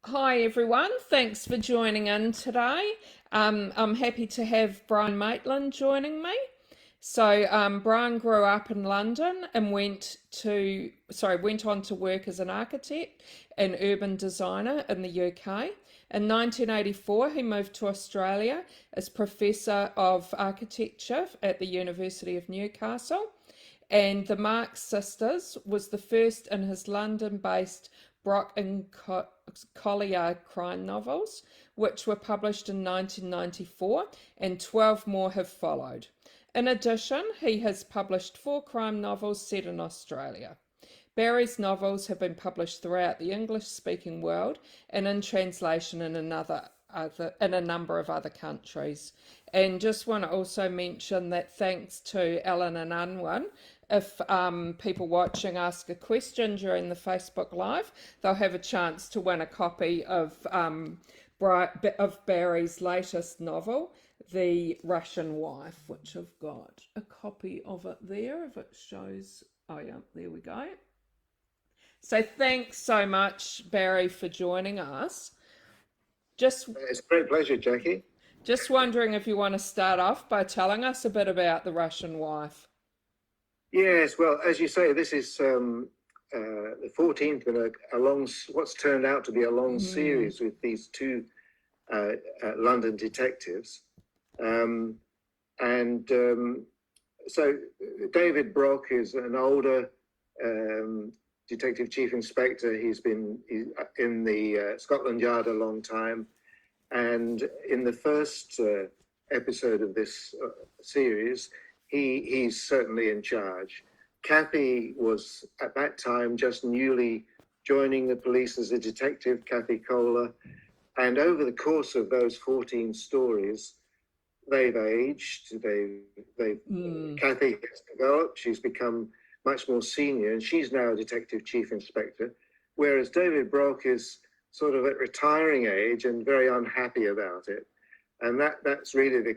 Hi everyone, thanks for joining in today. I'm happy to have Brian Maitland joining me. Brian grew up in London and went on to work as an architect and urban designer in the UK. In 1984, he moved to Australia as Professor of Architecture at the University of Newcastle, and The Marx Sisters was the first in his London-based Brock and Collier crime novels, which were published in 1994, and 12 more have followed. In addition, he has published four crime novels set in Australia. Barry's novels have been published throughout the English-speaking world and in translation in a number of other countries. And just want to also mention that thanks to Ellen and Unwin, if people watching ask a question during the Facebook Live, they'll have a chance to win a copy of Barry's latest novel, The Russian Wife, which I've got a copy of it there, if it shows. Oh yeah, there we go. So thanks so much, Barry, for joining us. Just It's a great pleasure, Jackie. just wondering if you want to start off by telling us a bit about The Russian Wife. Yes, well, as you say, this is the 14th in a long, what's turned out to be a long series with these two London detectives. Um, and so David Brock is an older detective chief inspector. He's been in the Scotland Yard a long time. And in the first episode of this series, he's certainly in charge. Kathy was at that time just newly joining the police as a detective, Kathy Kohler. And over the course of those 14 stories, they've aged. Kathy has developed. She's become much more senior, and she's now a detective chief inspector, whereas David Brock is sort of at retiring age and very unhappy about it. And that's really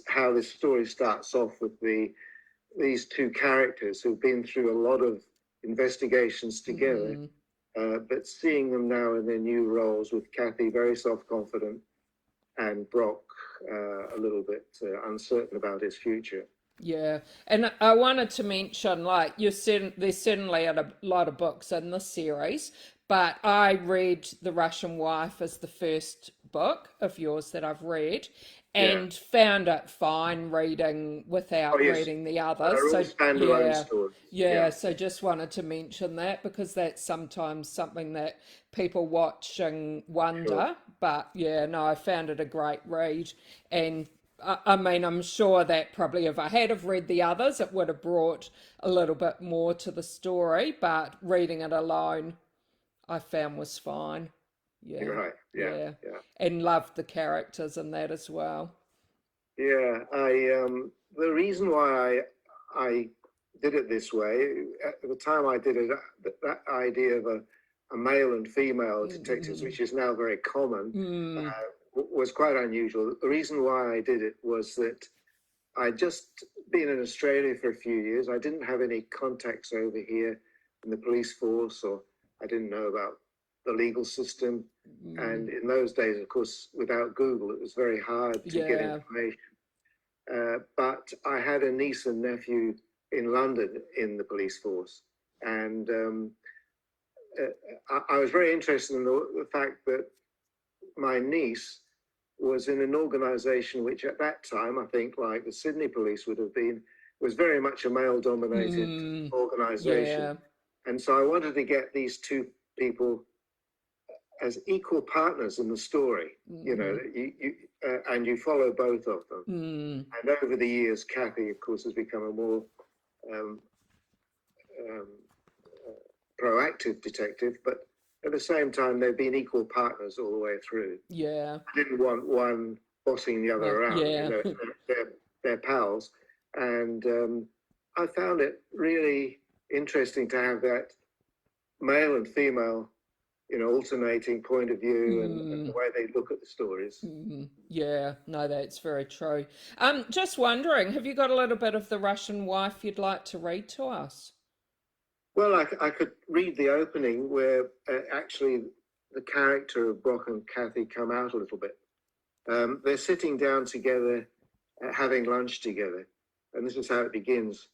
how this story starts off with these two characters who've been through a lot of investigations together, but seeing them now in their new roles, with Kathy very self-confident and Brock a little bit uncertain about his future. Yeah, and I wanted to mention, like there's certainly a lot of books in this series, but I read The Russian Wife as the first book of yours that I've read, Yeah. and found it fine reading Oh, without yes. reading the others. They're all So standalone yeah, stories. yeah. Yeah. So just wanted to mention that because that's sometimes something that people watch and Sure. wonder. But yeah, no, I found it a great read, and I mean, I'm sure that probably if I had have read the others, it would have brought a little bit more to the story, but reading it alone, I found was fine. You're Yeah, right. Yeah. yeah. Yeah. And loved the characters in that as well. Yeah, the reason why I did it this way at the time I did it, that idea of a male and female detectives, which is now very common, Mm, was quite unusual. The reason why I did it was that I'd just been in Australia for a few years. I didn't have any contacts over here in the police force, or I didn't know about the legal system. mm, And in those days, of course, without Google, it was very hard to get yeah. information. But I had a niece and nephew in London in the police force. And I was very interested in the fact that my niece was in an organization which at that time, I think, like the Sydney police would have been, was very much a male dominated Mm, organization. yeah. And so I wanted to get these two people as equal partners in the story, Mm, and you follow both of them. mm, And over the years, Kathy, of course, has become a more um, um, proactive detective, but at the same time, they've been equal partners all the way through. yeah. I didn't want one bossing the other Well, around. yeah. They're pals, and I found it really interesting to have that male and female, alternating point of view and the Mm. way they look at the stories. Yeah, no, that's very true. Just wondering, have you got a little bit of The Russian Wife you'd like to read to us? Well, I could read the opening where actually the character of Brock and Kathy come out a little bit. They're sitting down together, having lunch together, and this is how it begins.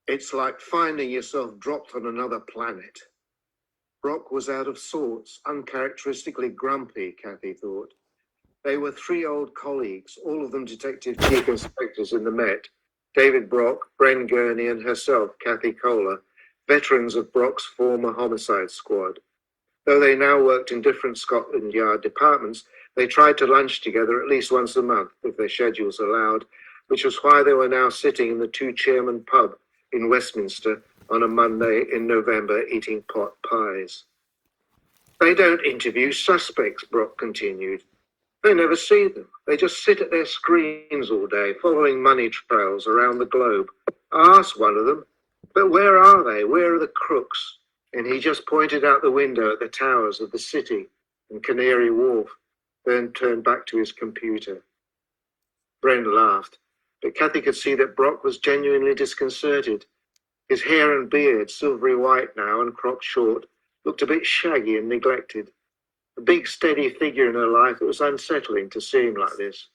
It's like finding yourself dropped on another planet. Brock was out of sorts, uncharacteristically grumpy, Kathy thought. They were three old colleagues, all of them detective chief inspectors in the Met. David Brock, Bren Gurney, and herself, Kathy Kohler, veterans of Brock's former homicide squad. Though they now worked in different Scotland Yard departments, they tried to lunch together at least once a month, if their schedules allowed, which was why they were now sitting in the Two Chairman pub in Westminster on a Monday in November eating pot pies. They don't interview suspects, Brock continued. They never see them. They just sit at their screens all day, following money trails around the globe. I asked one of them, but where are they? Where are the crooks? And he just pointed out the window at the towers of the city and Canary Wharf, then turned back to his computer. Bren laughed, but Kathy could see that Brock was genuinely disconcerted. His hair and beard, silvery white now and cropped short, looked a bit shaggy and neglected. A big, steady figure in her life, it was unsettling to see him like this.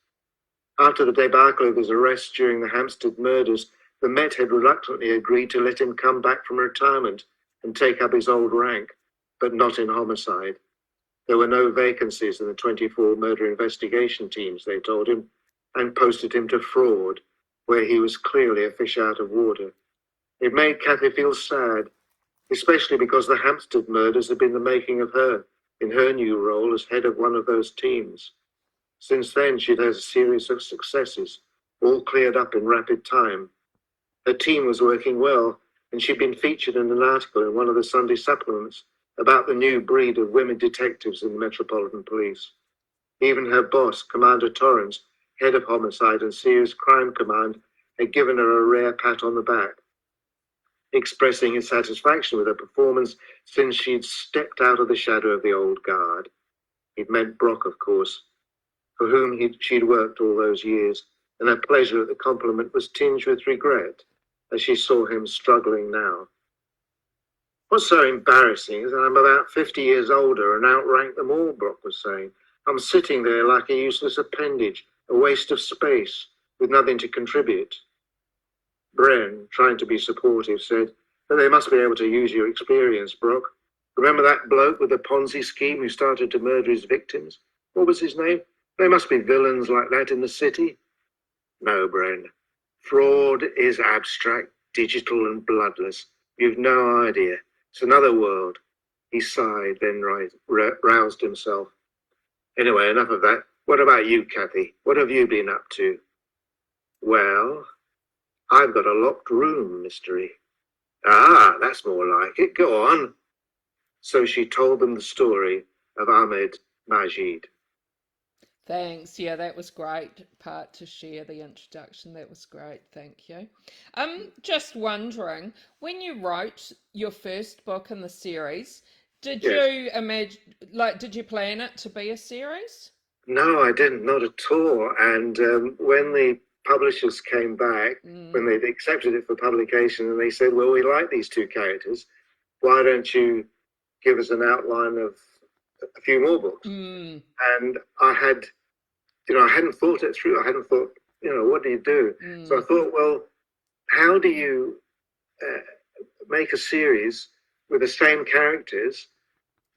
After the debacle of his arrest during the Hampstead murders, the Met had reluctantly agreed to let him come back from retirement and take up his old rank, but not in homicide. There were no vacancies in the 24 murder investigation teams, they told him, and posted him to fraud, where he was clearly a fish out of water. It made Kathy feel sad, especially because the Hampstead murders had been the making of her, in her new role as head of one of those teams. Since then, she'd had a series of successes, all cleared up in rapid time. Her team was working well, and she'd been featured in an article in one of the Sunday supplements about the new breed of women detectives in the Metropolitan Police. Even her boss, Commander Torrance, head of Homicide and Serious Crime Command, had given her a rare pat on the back, expressing his satisfaction with her performance since she'd stepped out of the shadow of the old guard. It meant Brock, of course, for whom she'd worked all those years, and her pleasure at the compliment was tinged with regret as she saw him struggling now. What's so embarrassing is that I'm about 50 years older and outrank them all, Brock was saying. I'm sitting there like a useless appendage, a waste of space, with nothing to contribute. Bren, trying to be supportive, said, but they must be able to use your experience, Brock. Remember that bloke with the Ponzi scheme who started to murder his victims? What was his name? There must be villains like that in the city. No, Bren. Fraud is abstract, digital and bloodless. You've no idea. It's another world. He sighed, then roused himself. Anyway, enough of that. What about you, Kathy? What have you been up to? Well, I've got a locked room mystery. Ah, that's more like it. Go on. So she told them the story of Ahmed Majid. Thanks. Yeah, that was great part to share the introduction. That was great. Thank you. Just wondering, when you wrote your first book in the series, did you imagine, did you plan it to be a series? No, I didn't, not at all. And when the publishers came back, when they accepted it for publication, and they said, well, we like these two characters, why don't you give us an outline of a few more books? And I hadn't thought it through. I hadn't thought, what do you do? So I thought, well, how do you make a series with the same characters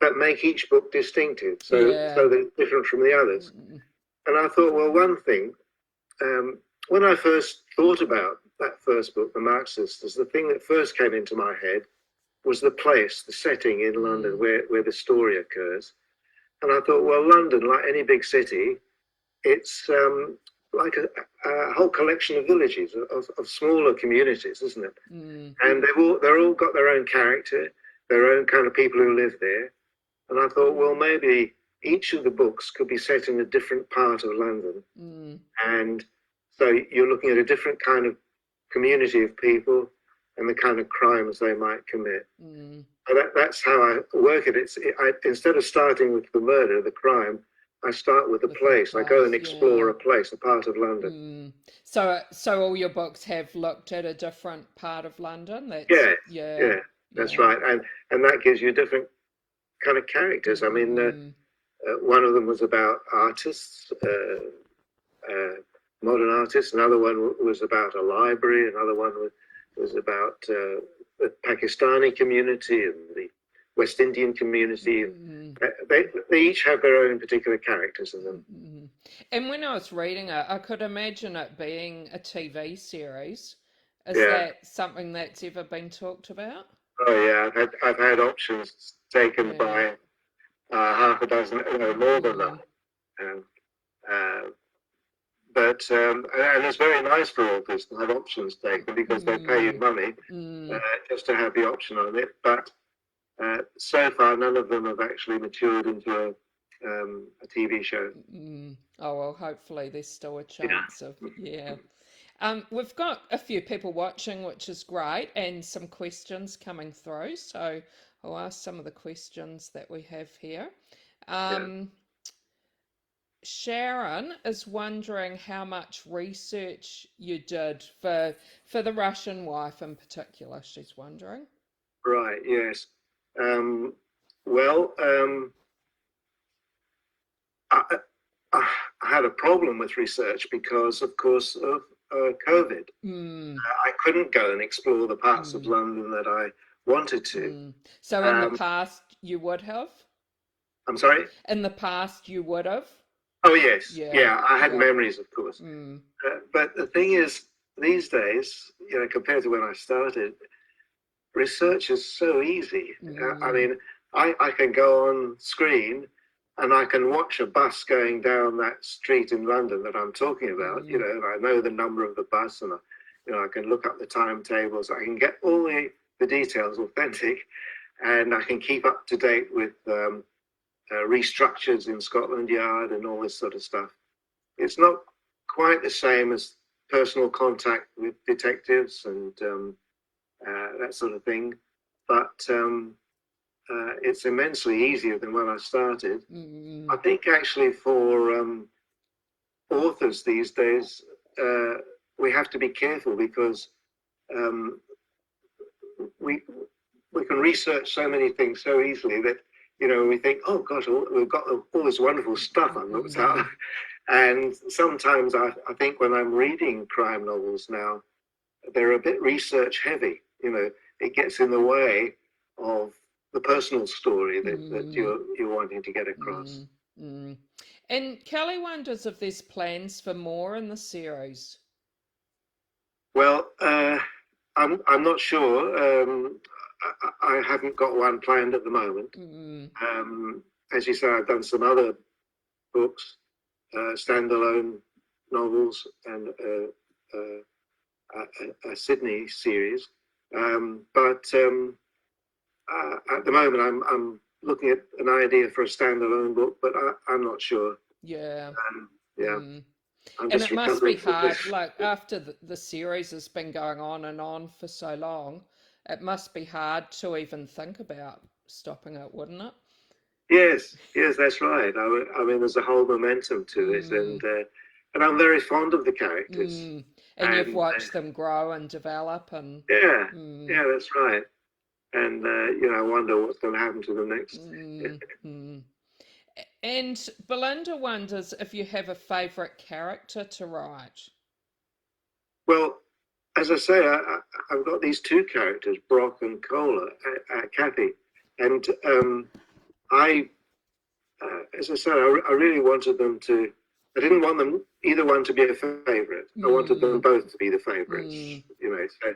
but make each book distinctive, so they're different from the others? And I thought, well, one thing, when I first thought about that first book, The Marxist, the thing that first came into my head was the place, the setting in London where the story occurs. And I thought, well, London, like any big city, it's like a whole collection of villages, of smaller communities, isn't it? And they're all got their own character, their own kind of people who live there. And I thought, well, maybe each of the books could be set in a different part of London. And so you're looking at a different kind of community of people and the kind of crimes they might commit. That's how I work it. Instead of starting with the murder, the crime, I start with a place. I go and explore a place, a part of London. So all your books have looked at a different part of London? That's right. And that gives you a different kind of characters. I mean, one of them was about artists, modern artists. Another one was about a library. Another one was about the Pakistani community and the West Indian community. They each have their own particular characters in them. And when I was reading it, I could imagine it being a TV series. Is that something that's ever been talked about? Oh yeah, I've had options taken by half a dozen, more than that. And it's very nice for authors to have options taken because they pay you money just to have the option on it. But so far, none of them have actually matured into a TV show. Oh, well, hopefully there's still a chance of, we've got a few people watching, which is great, and some questions coming through. So I'll ask some of the questions that we have here. Sharon is wondering how much research you did for the Russian wife in particular, she's wondering. Right, yes. I had a problem with research because, of course, of COVID. I couldn't go and explore the parts of London that I wanted to. So in the past, you would have? I'm sorry? In the past, you would have? Oh, yes. Yeah, I had memories, of course. But the thing is, these days, compared to when I started, research is so easy. I mean, I can go on screen and I can watch a bus going down that street in London that I'm talking about, and I know the number of the bus, and I can look up the timetables. I can get all the details authentic, and I can keep up to date with restructures in Scotland Yard and all this sort of stuff. It's not quite the same as personal contact with detectives and that sort of thing, but it's immensely easier than when I started. I think actually for authors these days, we have to be careful because we can research so many things so easily that we think, oh gosh, we've got all this wonderful stuff I've looked at. And sometimes I think when I'm reading crime novels now, they're a bit research heavy. It gets in the way of the personal story that you're wanting to get across. And Kelly wonders if there's plans for more in the series. Well, I'm not sure. I haven't got one planned at the moment. As you say, I've done some other books, standalone novels, and a Sydney series. But at the moment, I'm looking at an idea for a standalone book, but I'm not sure. And it must be hard, like after the series has been going on and on for so long, it must be hard to even think about stopping it, wouldn't it? Yes, that's right. I mean, there's a whole momentum to it, and I'm very fond of the characters. And you've watched them grow and develop, and that's right. And I wonder what's going to happen to them next. And Belinda wonders if you have a favourite character to write. Well, as I say, I've got these two characters, Brock and Cola, Kathy, and as I said, I really wanted them to. I didn't want them either one to be a favourite. I wanted them both to be the favourites. So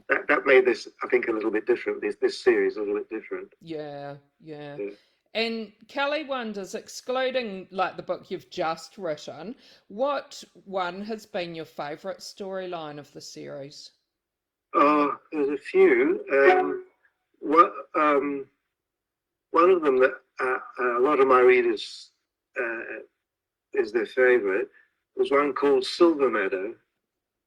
that made this, I think, a little bit different. This series a little bit different. Yeah. And Kelly wonders, excluding like the book you've just written, what one has been your favourite storyline of the series? Oh, there's a few. One of them that a lot of my readers is their favourite was one called Silver Meadow,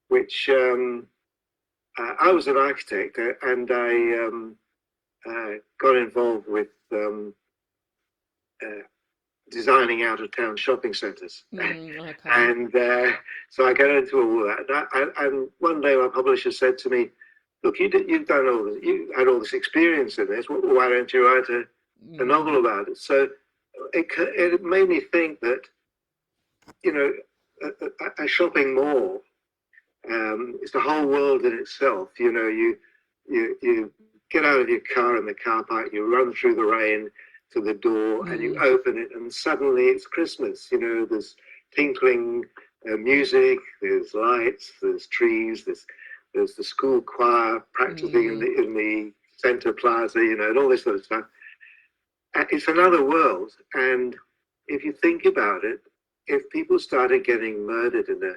which I was an architect and I got involved with designing out-of-town shopping centres. And so I got into all that. And one day my publisher said to me, look, you've done all this, you had all this experience in this, why don't you write a novel about it. So it made me think that, you know, a shopping mall, it's a whole world in itself. You know, you get out of your car in the car park, you run through the rain to the door, and you open it, and suddenly it's Christmas. You know, there's tinkling music, there's lights, there's trees, there's the school choir practicing in the center plaza, you know, and all this sort of stuff. It's another world, and if you think about it, if people started getting murdered in a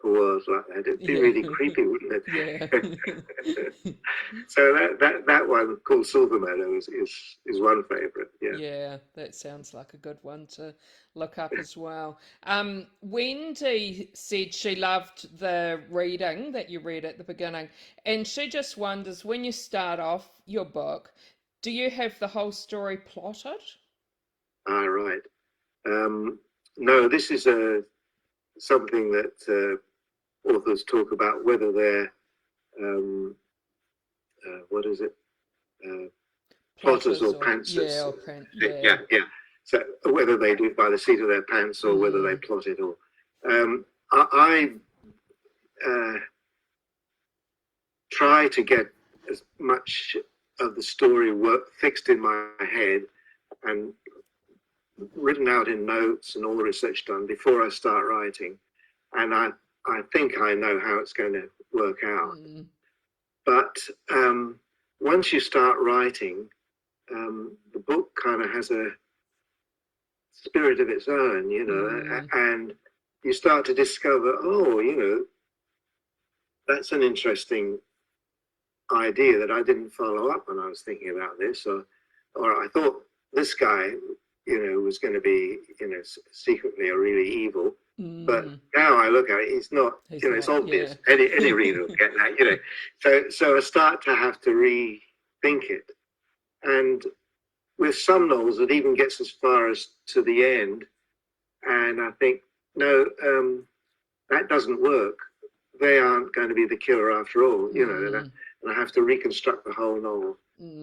world like that, it'd be really creepy, wouldn't it? Yeah. So that one called Silver Meadow is one favourite. Yeah. Yeah, that sounds like a good one to look up as well. Wendy said she loved the reading that you read at the beginning, and she just wonders, when you start off your book, do you have the whole story plotted? Ah, right. No, this is something that authors talk about, whether they're what is it, plotters or pantsers. Yeah. So whether they do it by the seat of their pants or whether they plot it, or I try to get as much of the story fixed in my head and written out in notes and all the research done before I start writing. And I think I know how it's going to work out. But once you start writing, the book kind of has a spirit of its own, you know, and you start to discover, oh, you know, that's an interesting idea that I didn't follow up when I was thinking about this, or I thought this guy, you know, was going to be, you know, secretly a really evil, but now I look at it, he's not, you know, it's obvious. Yeah. Any reader will get that, you know. So I start to have to rethink it, and with some novels, it even gets as far as to the end, and I think, no, that doesn't work. They aren't going to be the killer after all, you know, and I have to reconstruct the whole novel.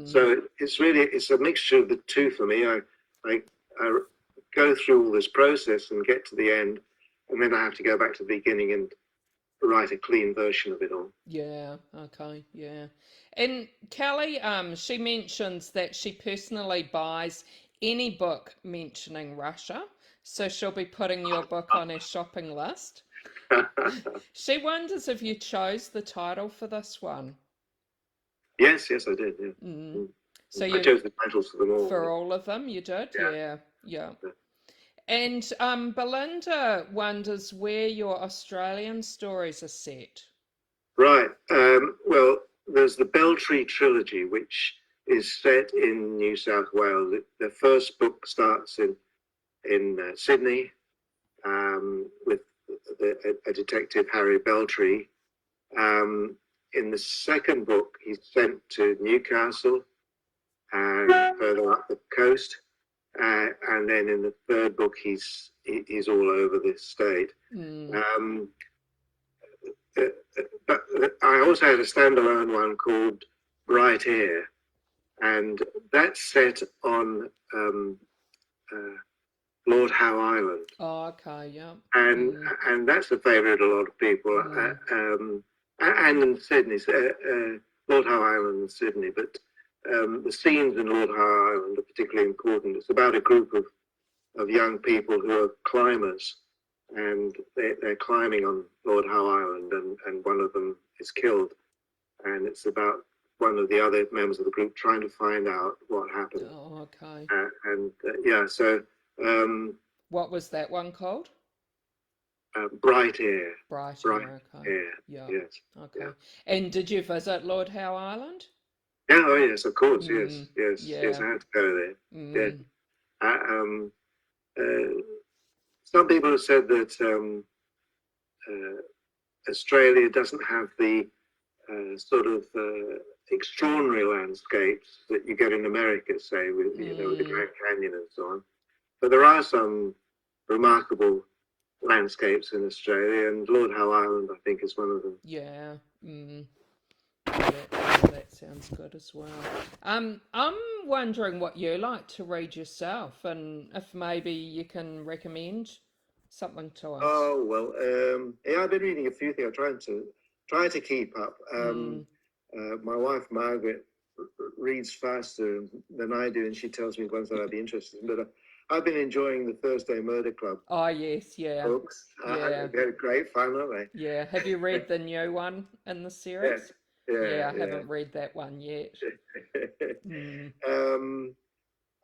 So it's a mixture of the two for me. I go through all this process and get to the end, and then I have to go back to the beginning and write a clean version of it all. Yeah, okay, yeah. And Kelly, she mentions that she personally buys any book mentioning Russia, so she'll be putting your book on her shopping list. She wonders if you chose the title for this one. Yes, I did. Yeah. So I chose the titles for them all. For all of them, you did. Yeah. And Belinda wonders where your Australian stories are set. Right. Well, there's the Beltree trilogy, which is set in New South Wales. The first book starts in Sydney with a detective, Harry Beltree. In the second book, he's sent to Newcastle and further up the coast. And then in the third book, he's all over the state. But I also had a standalone one called Bright Air, and that's set on Lord Howe Island. Oh, okay, yeah. And that's a favourite of a lot of people. And in Sydney, Lord Howe Island and Sydney, but the scenes in Lord Howe Island are particularly important. It's about a group of young people who are climbers, and they're climbing on Lord Howe Island, and one of them is killed. And it's about one of the other members of the group trying to find out what happened. Oh, okay. So... what was that one called? Bright Air. Bright Air, okay. Air. Yeah. Yes. Okay. Yeah. And did you visit Lord Howe Island? Yeah, oh yes, of course, yes, I had to go there. Some people have said that Australia doesn't have the sort of extraordinary landscapes that you get in America, say, with with the Grand Canyon and so on. But there are some remarkable landscapes in Australia, and Lord Howe Island, I think, is one of them. Yeah. That sounds good as well. I'm wondering what you like to read yourself, and if maybe you can recommend something to us. Oh well, yeah, I've been reading a few things. I'm trying to keep up. Mm. My wife Margaret reads faster than I do, and she tells me ones that I'd be interested in. But I've been enjoying the Thursday Murder Club Oh yes, yeah, books. yeah, They're great fun, aren't yeah. Have you read the new one in the they? Yeah, series? yeah, Yeah, I yeah. haven't read that one yet. Mm. um,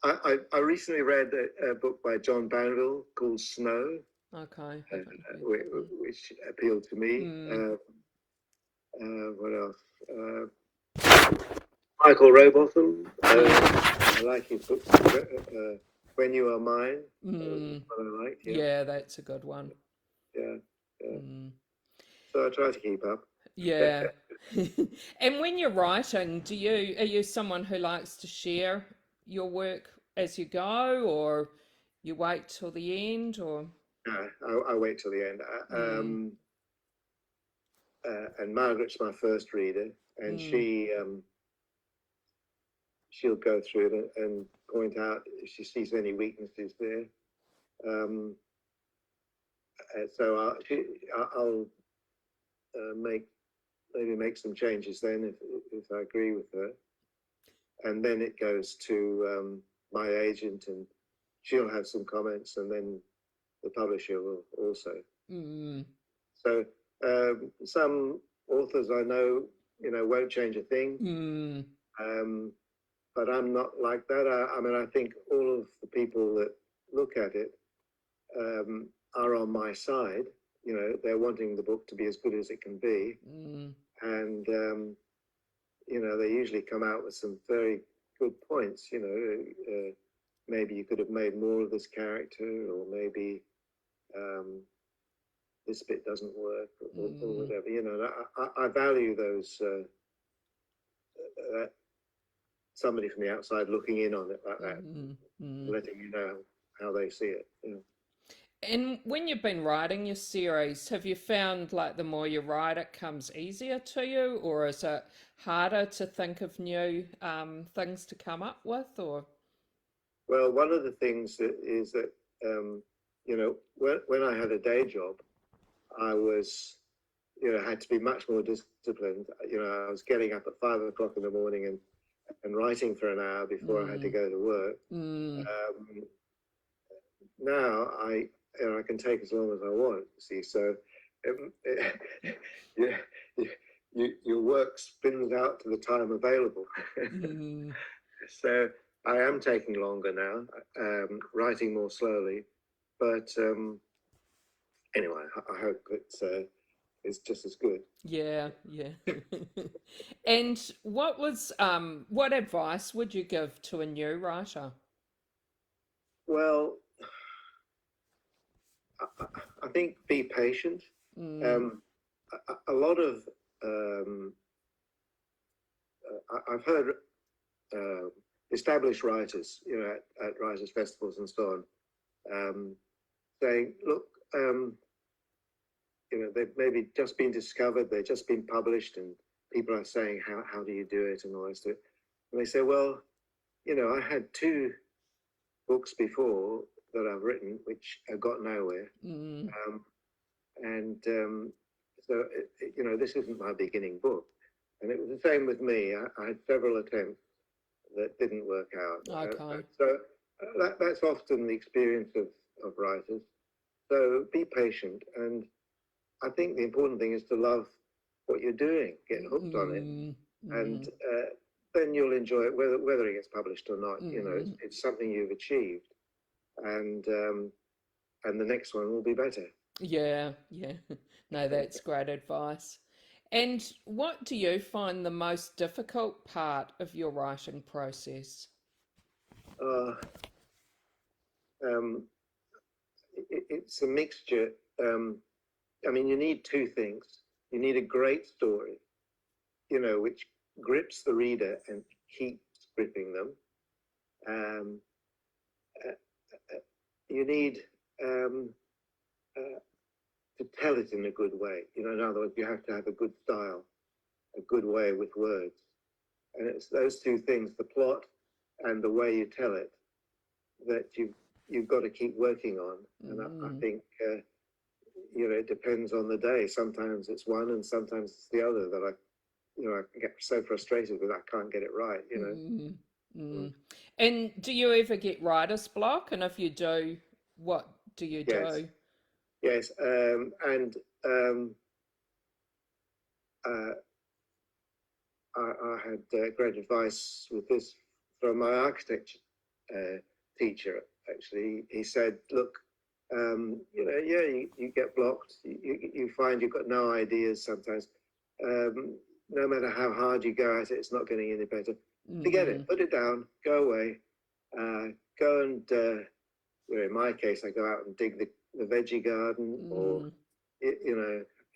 I recently read a book by John Banville called Snow, Okay, haven't read which, that one. which appealed to me. Mm. What else? Michael Robotham. Yes. I like his books. When You Are Mine. Mm. What I like. Yeah, Yeah, that's a good one. yeah, yeah. Mm. So I try to keep up. Yeah. And when you're writing, are you someone who likes to share your work as you go, or you wait till the end, or Yeah, I wait till the end. mm, And Margaret's my first reader, and mm, she'll go through it and point out if she sees any weaknesses there. Um, so I'll make some changes then if I agree with her, and then it goes to my agent, and she'll have some comments, and then the publisher will also. mm, So some authors I know, won't change a thing, mm, um, but I'm not like that. I mean, I think all of the people that look at it are on my side. They're wanting the book to be as good as it can be, mm, and they usually come out with some very good points. Maybe you could have made more of this character, or maybe um, this bit doesn't work, or mm, whatever. I value those. Somebody from the outside looking in on it like that, mm, mm. letting you know how they see it. And when you've been writing your series, have you found like the more you write, it comes easier to you, or is it harder to think of new things to come up with, or Well, one of the things that is that when I had a day job, I was had to be much more disciplined. I was getting up at 5 o'clock in the morning and writing for an hour before I had to mm, go to work. mm, Um, Now I can take as long as I want. See, so yeah, your work spins out to the time available. mm. So I am taking longer now, writing more slowly, but anyway, I hope it's just as good. Yeah, yeah. And what advice would you give to a new writer? Well, I think be patient. Mm, Um, a lot of I've heard uh, established writers, at writers' festivals and so on, saying, "Look, they've maybe just been discovered, they've just been published, and people are saying, how do you do it, and all this to it." And they say, "Well, I had two books before that I've written, which got nowhere, mm, um, and so this isn't my beginning book." And it was the same with me. I had several attempts that didn't work out. okay. So that's often the experience of writers. So be patient. And I think the important thing is to love what you're doing, get hooked on it, Mm, and mm, then you'll enjoy it, whether it gets published or not. mm. It's something you've achieved, and the next one will be better. Yeah, yeah. No, that's great advice. And what do you find the most difficult part of your writing process? Uh, um, it's a mixture. I mean, you need two things. You need a great story, which grips the reader and keeps gripping them. Um, uh, you need um, uh, to tell it in a good way. In other words, you have to have a good style. a good way with words. And it's those two things, the plot and the way you tell it, that you've got to keep working on. And I think, it depends on the day. Sometimes it's one and sometimes it's the other that I get so frustrated with. I can't get it right, And do you ever get writer's block? And if you do, what do you do? Yes. I had great advice with this from my architecture teacher. Actually, he said, "Look, you get blocked. You find you've got no ideas sometimes. No matter how hard you go at it, it's not getting any better. Forget it. Put it down. Go away. Go and, in my case, I go out and dig the veggie garden, or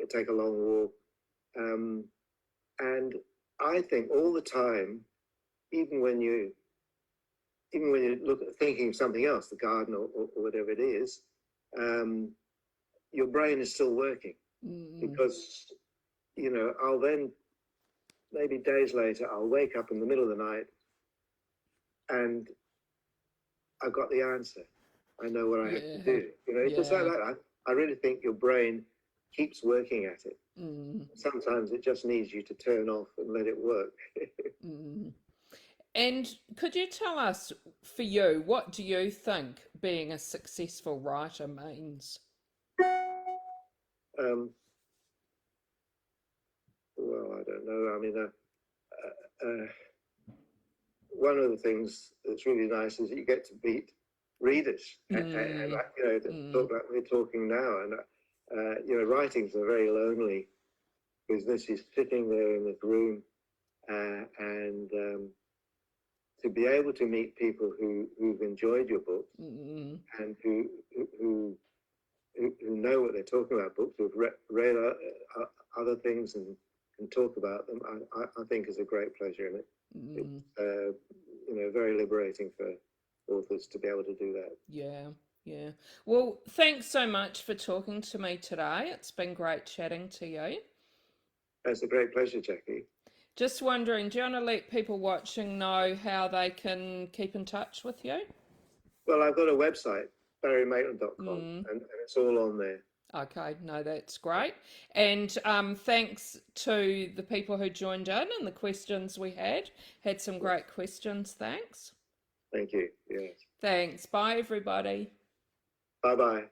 take a long walk. And I think all the time, even when you look at thinking of something else, the garden or whatever it is, your brain is still working, because I'll then, maybe days later, I'll wake up in the middle of the night and I've got the answer. I know what I have to do. Just like that. I really think your brain keeps working at it. Sometimes it just needs you to turn off and let it work. And could you tell us, for you, what do you think being a successful writer means? Well, I don't know. I mean, one of the things that's really nice is that you get to meet readers, and talk like we're talking now. And writing's a very lonely business. You're sitting there in this room, and to be able to meet people who've enjoyed your books, and who know what they're talking about, books, who've read other things and can talk about them, I think is a great pleasure in it. It's very liberating for authors to be able to do that. Yeah. Well, thanks so much for talking to me today. It's been great chatting to you. It's a great pleasure, Jackie. Just wondering, do you want to let people watching know how they can keep in touch with you? Well, I've got a website, barrymaitland.com, and it's all on there. Okay, no, that's great. And thanks to the people who joined in and the questions we had. Had some great questions, thanks. Thank you, yes. Thanks, bye everybody. Bye-bye.